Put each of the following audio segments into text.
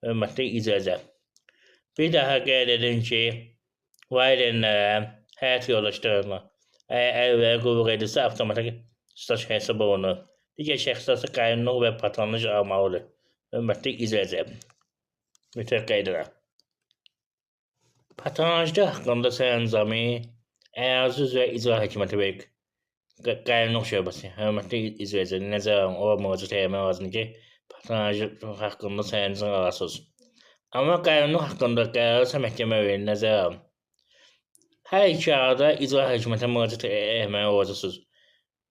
hörmətli icazə. Bir daha qeyd edin ki, valideynlərə, həyat yoldaşlarına əgər əvvəl qulluq edirsə, avtomatik staj hesab olunur. Digər şəxslər isə qaynunluq və patronaj almalıdır. Hörmətli icazə. Mütləq qeydlər. Patronajda haqqında sərəncamı ərazi üzrə icra hökuməti verir. Qaynunluq şöbəsi. Hörmətli icazə, nəzərən o müraciət etmək lazımdır ki, patronaj haqqında sərəncam alasınız. Amma qaynunluq haqqında qərarsa məhkəmə verir, nəzərən. Hər iki arada icra hökumətə müraciət etməli olacaqsınız.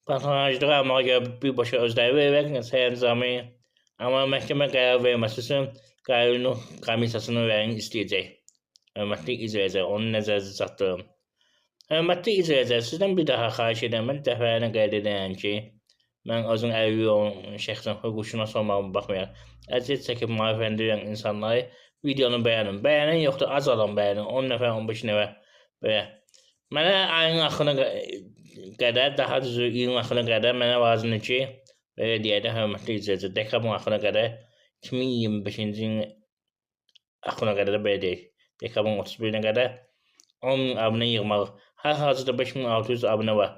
Patronajları almağa görə birbaşa özləri verir sərəncamı, amma məhkəmə qərar verməsi üçün qaynunluq komissiyasının rəyini istəyəcək. Hörmətli icazə, onu nəzərinizə çatdırın. Hörmətli icazə, sizdən bir daha xahiş edirəm, mən dəfələrlə qeyd edirəm ki, mən özüm əlilliyi olan şəxsən hüquqşünas olmağıma baxmayaraq, əziyyət çəkib maarifləndirirəm insanları, videonu bəyənin. Bəyənin yoxdur, az adam bəyənin, 10 nəfər, 15 nəfər belə. Mənə ayın axırına qədər, daha düzü ilin axırına qədər mənə lazımdır ki, belə deyək də, hörmətli icazə, dekabrın axırına qədər, 2025-ci ilin axırına qədər də belə deyək. Dekabrın 31-nə qədər 10.000 abunə yığmalıq. Hal-hazırda 5.600 abunə var.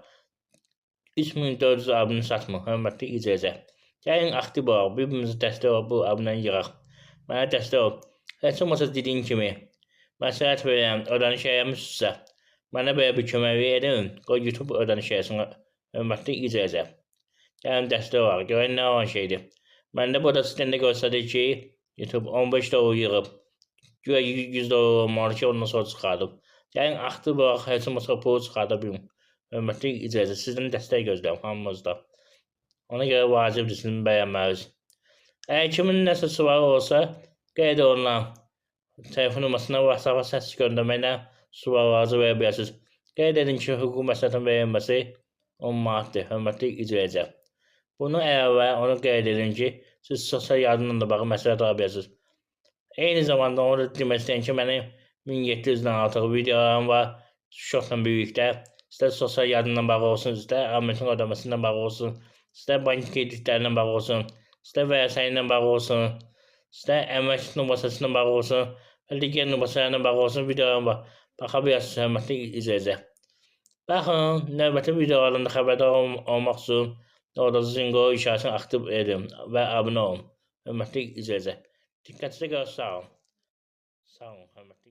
3.400 abunə satmır. Hörmətli icazə. Gəlin aktiv olaq, bir-birimizi dəstək olaq, bu abunəni yığaq. Mənə dəstək ol. Heç olmasa dediyim kimi, məsləhət verirəm, ödəniş eləmişsinizsə, mənə belə bir köməklik edin, qoy YouTube ödəniş eləsin. Hörmətli icazə. Gəlin dəstək olaq, görən nə olan şeydir. Məndə burada sistemdə göstərir ki, YouTube 15 dolar yığıb. Güya 100 dolar olmalı ki, ondan sonra çıxardım. Yəni, aktiv olaraq heç olmasa pulu çıxarda bilmir. Hörmətli icazə, sizdən dəstək gözləyəm hamımızda. Ona görə vacibdir sizin bəyənməniz. Əgər kimin nəsə sualı olsa, qeyd olunan telefon nömrəsindən WhatsApp-a səs göndərməklə suallarınızı verə bilərsiniz. Qeyd edin ki, hüquq məsləhətinin verilməsi 10 manatdır. Hörmətli icazə. Bunu əlavə onu qeyd edin ki, siz sosial yardımla da bağlı məsləhət ala bilərsiniz. Eyni zamanda onu da demək istəyən ki, mənim 1700-dən artıq videolarım var, şokla birlikdə. İstər sosial yardımla bağlı olsun, istər alimentin ödəməsindən bağlı olsun, istər bank kreditlərindən bağlı olsun, istər vərəsəyi ilə bağlı olsun, istər əmək nümunəsindən bağlı olsun, və digər nümunələrlə bağlı olsun videolarım var. Baxa bilərsiniz, hörmətli icazə. Baxın, növbəti videolarında xəbərdar olmaq üçün orada zınqılı işarəsini aktiv edin və abunə olun. Hörmətli icazə. Diqqətinizə görə sağ olun. Sağ olun, hörmətli.